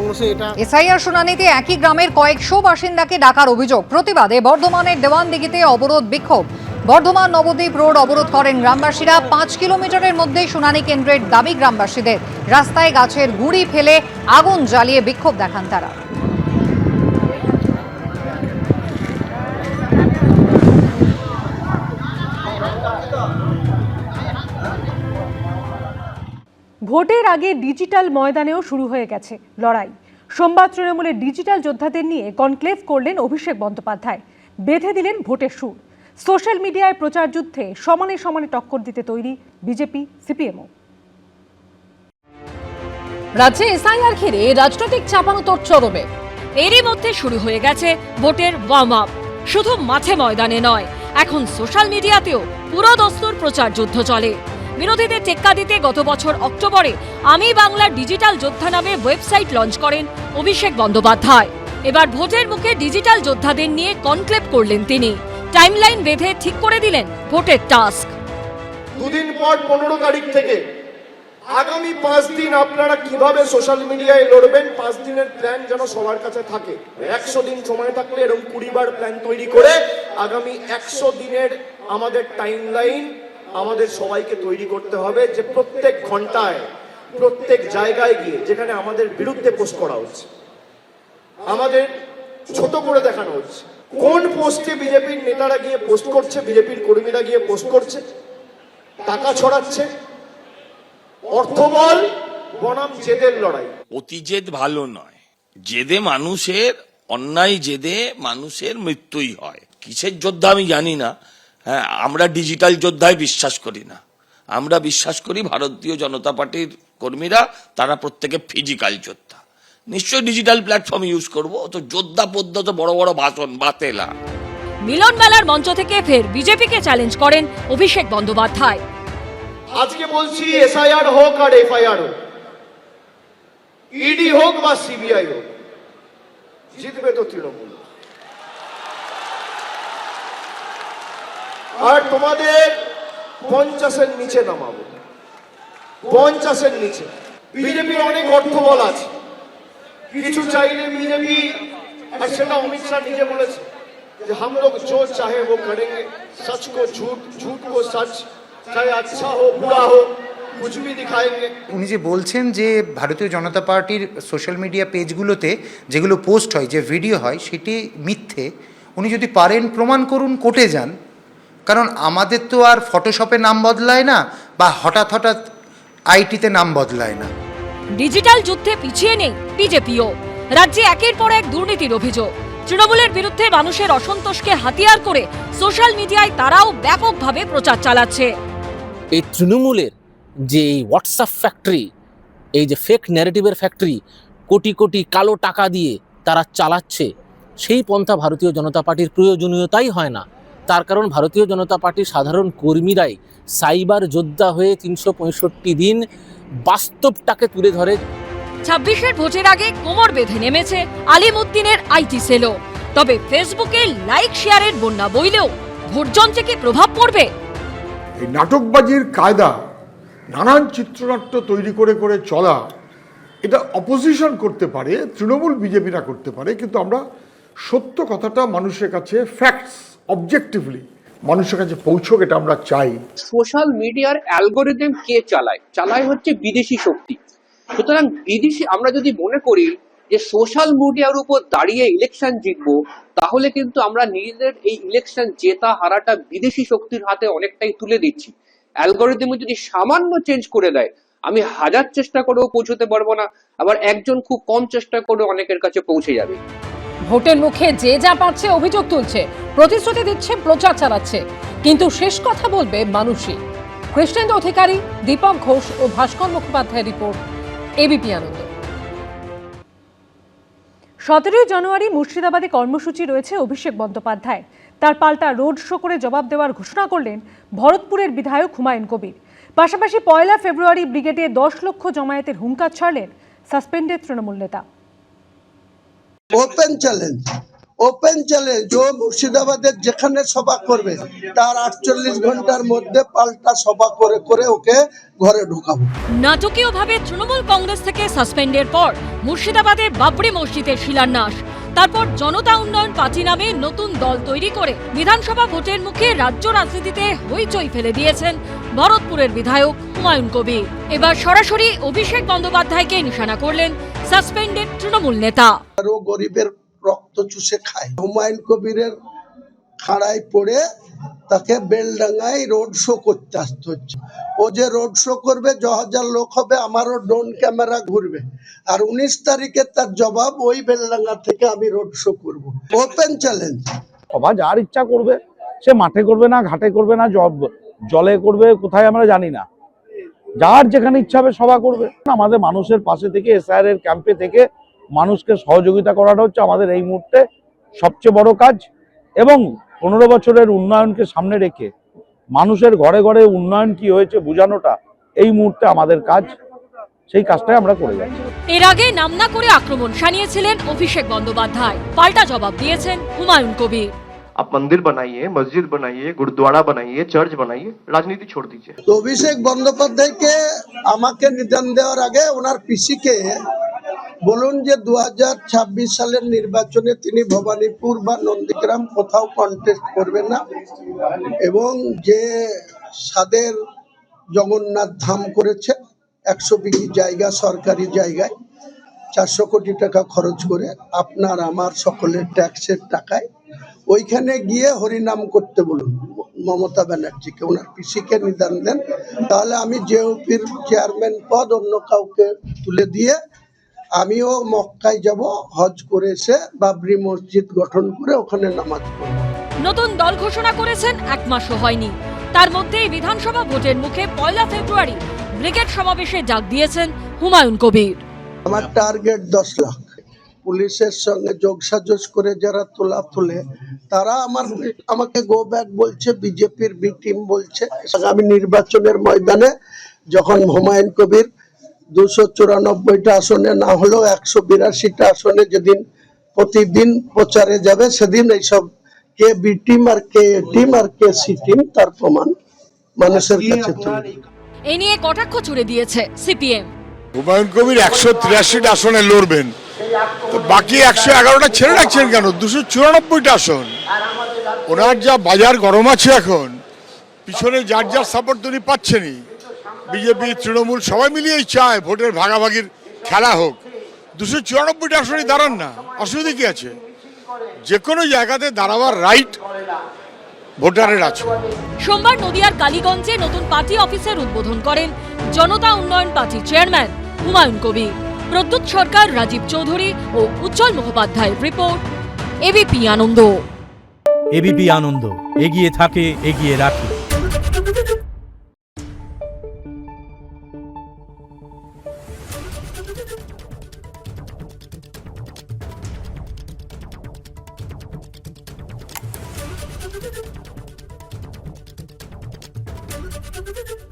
ভারতবর্ষে এটা। এসআইআর শুনানিতে একই গ্রামের কয়েকশো বাসিন্দাকে ডাকার অভিযোগ। প্রতিবাদে বর্ধমানের দেওয়ানদিঘিতে অবরোধ বিক্ষোভ। বর্ধমান নবদ্বীপ রোড অবরোধ করেন গ্রামবাসীরা। 5 কিলোমিটারের মধ্যে শুনানি কেন্দ্রের দাবি গ্রামবাসীদের। রাস্তায় গাছের গুঁড়ি ফেলে আগুন জ্বালিয়ে বিক্ষোভ দেখান তারা। ভোটের আগে ডিজিটাল ময়দানেও শুরু হয়ে গেছে লড়াই। সোমবার তৃণমূলের ডিজিটাল যোদ্ধাদের নিয়ে কনক্লেভ করলেন অভিষেক বন্দ্যোপাধ্যায়। বেঁধে দিলেন ভোটের সুর। সোশ্যাল মিডিয়ায় প্রচার যুদ্ধে সমানে সমানে টক্কর দিতে তৈরি বিজেপি, সিপিএমও। রাজ্যে এসআইআর ঘিরে রাজনৈতিক চাপানোতর চরমে। এরই মধ্যে শুরু হয়ে গেছে ভোটের ওয়ার্ম আপ। শুধু মাঠে ময়দানে নয়, এখন সোশ্যাল মিডিয়াতেও পুরো দস্তুর প্রচার যুদ্ধ চলে। বিরোধীদের টেক্কা দিতে গত বছর অক্টোবরে আমি বাংলার ডিজিটাল যোদ্ধা নামে ওয়েবসাইট লঞ্চ করেন অভিষেক বন্দ্যোপাধ্যায়। এবার ভোটের মুখে ডিজিটাল যোদ্ধাদের নিয়ে কনক্লেভ করলেন তিনি। টাইমলাইন বেঁধে ঠিক করে দিলেন ভোটের টাস্ক। দুদিন পর 15 তারিখ থেকে আগামী 5 দিন আপনারা কিভাবে সোশ্যাল মিডিয়ায় লড়বেন, 5 দিনের প্ল্যান যেন সবার কাছে থাকে। 100 দিন সময় থাকলে এরকম 20 বার প্ল্যান তৈরি করে আগামী 100 দিনের আমাদের টাইমলাইন আমাদের সবাইকে তৈরি করতে হবে, যে প্রত্যেক ঘন্টায় প্রত্যেক জায়গায় গিয়ে যেখানে আমাদের বিরুদ্ধে পোস্ট করা হচ্ছে, আমাদের ছোট করে দেখানো হচ্ছে। কোন পোস্টে বিজেপির নেতারা গিয়ে পোস্ট করছে, বিজেপির কর্মীরা গিয়ে পোস্ট করছে, টাকা ছড়াচ্ছে, অর্থবল বনাম জেদের লড়াই। অতি জেদ ভালো নয়। জেদে মানুষের অন্যায়, জেদে মানুষের মৃত্যুই হয়। কিসের যোদ্ধা আমি জানি না। হ্যাঁ, আমরা ডিজিটাল যোদ্ধায় বিশ্বাস করি না। আমরা বিশ্বাস করি ভারতীয় জনতা পার্টির কর্মীরা তারা প্রত্যেকে ফিজিক্যাল যোদ্ধা। নিশ্চয়ই ডিজিটাল প্ল্যাটফর্ম ইউজ করব। তো যোদ্ধা পদ্ধতি বড় বড় ভাষণ বাতেলা। মিলন মেলার মঞ্চ থেকে ফের বিজেপিকে চ্যালেঞ্জ করেন অভিষেক বন্দ্যোপাধ্যায়। আজকে বলছি এসআইআর হোক আর এফআইআর হোক, ইডি হোক বা সিবিআই হোক, জিতবে তো তৃণমূল। আর তোমাদের 50-এর নিচে নামাবো, 50-এর নিচে। বিজেপির অনেক অর্থবল আছে, কিছু চাইলে বিজেপি, আর সেটা অমিত শাহ নিজে বলেছে যে हम लोग जो चाहे वो करेंगे, सच को झूठ, झूठ को सच, चाहे अच्छा हो बुरा हो, कुछ भी दिखाएंगे। উনি যে বলছেন যে ভারতীয় জনতা পার্টির সোশ্যাল মিডিয়া পেজগুলোতে যেগুলো পোস্ট হয়, যে ভিডিও হয়, সেটি মিথ্যে। উনি যদি পারেন প্রমাণ করুন, কোর্টে যান। কারণ আমাদের তো আর ফটোশপে নাম বদলায় না, বা হঠাৎ হঠাৎ আইটিতে নাম বদলায় না। ডিজিটাল যুদ্ধে পিছিয়ে নেই বিজেপিও। রাজ্যে একের পর এক দুর্নীতির অভিযোগ। তৃণমূলের বিরুদ্ধে মানুষের অসন্তোষকে হাতিয়ার করে সোশ্যাল মিডিয়ায় তারাও ব্যাপকভাবে প্রচার চালাচ্ছে। এই তৃণমূলের যে এই হোয়াটসঅ্যাপ ফ্যাক্টরি, এই যে ফেক ন্যারেটিভের ফ্যাক্টরি, কোটি কোটি কালো টাকা দিয়ে তারা চালাচ্ছে, সেই পন্থা ভারতীয় জনতা পার্টির প্রয়োজনীয়তাই হয় না। তার কারণ ভারতীয় জনতা পার্টির সাধারণ কর্মীরাই সাইবার যোদ্ধা হয়ে 365 দিন বাস্তবটাকে তুলে ধরে। 26-এর ভোটের আগে কোমর বেঁধে নেমেছে আলিমুদ্দিনের আইটি সেলও। তবে ফেসবুকে লাইক শেয়ারের বন্যা বইলেও ভোটযন্ত্রে কি প্রভাব পড়বে? এই নাটকবাজির কায়দা, নানান চিত্রনাট্য তৈরি করে করে চলা, এটা অপোজিশন করতে পারে, তৃণমূল বিজেপিরা করতে পারে, কিন্তু আমরা সত্য কথাটা মানুষের কাছে, ফ্যাক্টস অবজেক্টিভলি মানুষের কাছে পৌঁছক, এটা আমরা চাই। সোশ্যাল মিডিয়ার অ্যালগোরিদম কে চালায় হচ্ছে বিদেশি শক্তি। সুতরাং বিদেশি, আমরা যদি মনে করি যে সোশ্যাল মিডিয়ার উপর দাঁড়িয়ে ইলেকশন জিতবো, তাহলে কিন্তু আমরা নিজেদের এই ইলেকশন জেতা হারাটা বিদেশি শক্তির হাতে অনেকটাই তুলে দিচ্ছি। অ্যালগোরিদম যদি সামান্য চেঞ্জ করে দেয়, আমি 1000 চেষ্টা করেও পৌঁছতে পারবো না, আবার একজন খুব কম চেষ্টা করে অনেকের কাছে পৌঁছে যাবে। ভোটের মুখে যে যা পারছে অভিযোগ তুলছে, প্রতিশ্রুতি দিচ্ছে, প্রচার চালাচ্ছে, কিন্তু শেষ কথা বলবে মানুষই। কৃষ্ণেন্দু অধিকারী, দীপক ঘোষ ও ভাস্কর মুখোপাধ্যায়ের রিপোর্ট, এবিপি আনন্দ। 17 জানুয়ারি মুর্শিদাবাদে কর্মসূচি রয়েছে অভিষেক বন্দ্যোপাধ্যায়। তার পাল্টা রোড শো করে জবাব দেওয়ার ঘোষণা করলেন ভরতপুরের বিধায়ক হুমায়ুন কবির। পাশাপাশি 1 ফেব্রুয়ারি ব্রিগেডে 10 লক্ষ জমায়েতের হুঙ্কার ছাড়লেন সাসপেন্ডেড তৃণমূল নেতা। ওপেন চ্যালেঞ্জ, ওপেন চ্যালেঞ্জ, ও মুর্শিদাবাদের যেখানে সভা করবে তার 48 ঘন্টার মধ্যে পাল্টা সভা করে করে ওকে ঘরে ঢোকাবো। নাটকীয়ভাবে তৃণমূল কংগ্রেস থেকে সাসপেন্ডের পর মুর্শিদাবাদে বাবরি মসজিদের শিলান্যাস, তারপর জনতা উন্নয়ন পার্টি নামে নতুন দল তৈরি করে বিধানসভা ভোটের মুখে রাজ্য রাজনীতিতে হইচই ফেলে দিয়েছেন ভরতপুরের বিধায়ক হুমায়ুন কবির। এবার সরাসরি অভিষেক বন্দ্যোপাধ্যায়কে নিশানা করলেন সাসপেন্ডেড তৃণমূল নেতা। আরো গরিবের রক্ত চুষে খায়। হুমায়ুন কবিরের খাড়ায় পড়ে তাকে বেলডাঙ্গায় রোড শো করতে আসতে হচ্ছে। ও যে রোড শো করবে, 10,000 লোক হবে, আমারও ড্রোন ক্যামেরা ঘুরবে, আর 19 তারিখে তার জবাব ওই বেলডাঙ্গা থেকে আমি রোড শো করব। Open challenge. সভা যার ইচ্ছা করবে, সে মাঠে করবে না, ঘাটে করবে না, জলে করবে, কোথায় আমরা জানি না, যার যেখানে ইচ্ছা হবে সভা করবে। আমাদের মানুষের পাশে থেকে এসআইআর এর ক্যাম্পে থেকে মানুষকে সহযোগিতা করাটা হচ্ছে আমাদের এই মুহূর্তে সবচেয়ে বড় কাজ, এবং 15 বছরের উন্নয়নকে সামনে রেখে মানুষের ঘরে ঘরে উন্নয়ন কি হয়েছে বোঝানোটা এই মুহূর্তে আমাদের কাজ। সেই কাজটাই আমরা করে যাচ্ছি। এর আগে নাম না করে আক্রমণ শানিয়েছিলেন অভিষেক বন্দ্যোপাধ্যায়, পাল্টা জবাব দিয়েছেন হুমায়ুন কবির। आप मंदिर बनाइए, मस्जिद बनाइए, गुरुद्वारा बनाइए, चर्च बनाइए, राजनीति छोड़ दीजिए। তো অভিষেক বন্দ্যোপাধ্যায়কে আমাকে নিদান দেওয়ার আগে ওনার পিসিকে বলুন যে 2026 সালের নির্বাচনে তিনি ভবানীপুর বা নন্দীগ্রাম কোথাও কন্টেস্ট করবেন না, এবং যে সাদের জগন্নাথ ধাম করেছে 100 বিঘি জায়গা, সরকারি জায়গায় 400 কোটি টাকা খরচ করে আপনার আমার সকলের ট্যাক্সের টাকায়, ওইখানে গিয়ে হরিনাম করতে বলুন মমতা ব্যানার্জিকে, ওনার পিসিকে নিদান দেন। তাহলে আমি জেওপির চেয়ারম্যান পদ অন্য কাউকে তুলে দিয়ে আমিও মক্কায় যাব, হজ করে এসে বাবরি মসজিদ গঠন করে ওখানে নামাজ পড়ব। নতুন দল ঘোষণা করেছেন 1 মাসও হয়নি, তার মধ্যেই বিধানসভা ভোটের মুখে 1 ফেব্রুয়ারি ব্রিগেড সমাবেশে ডাক দিয়েছেন হুমায়ুন কবির। আমার টার্গেট 10 লাখ। পুলিশের সঙ্গে যোগসাজশ করে যারা তোলে তারা আমাকে গো ব্যাক বলছে, বিজেপির বি টিম বলছে। আগামী নির্বাচনের ময়দানে যখন হুমায়ুন কবির 294টা আসনে না হলেও 182টা আসনে যেদিন প্রতিদিন প্রচারে যাবে, সেদিন এইসব কে বি টিম আর কে এ টিম আর কে সি টিম তার প্রমাণ মানুষের কাছে তুলে। এ নিয়ে কটাক্ষ ছুড়ে দিয়েছে সিপিএম। হুমায়ুন কবির 183টা আসনে লড়বেন, তো বাকি 111টা ছেড়ে রাখছেন কেন? 294টা আসন। ওনার যা বাজার গরম আছে এখন, পিছনে যার যার সাপোর্ট তিনি পাচ্ছেনই। বিজেপি তৃণমূল সবাই মিলিয়েই চায় ভোটের ভাগাভাগির খেলা হোক। 294টা আসনই দাঁড়ান না, অসুবিধা কি আছে? যে কোনো জায়গাতে দাঁড়াবার রাইট ভোটারের আছে। সোমবার নদিয়ার কালীগঞ্জে নতুন পার্টি অফিসের উদ্বোধন করেন জনতা উন্নয়ন পার্টির চেয়ারম্যান হুমায়ুন কবির। প্রদ্যুৎ সরকার, রাজীব চৌধুরী ও উজ্জ্বল মুখোপাধ্যায়ের রিপোর্ট, এবিপি আনন্দ। এবিপি আনন্দ, এগিয়ে থাকে, এগিয়ে রাখে। Thank you.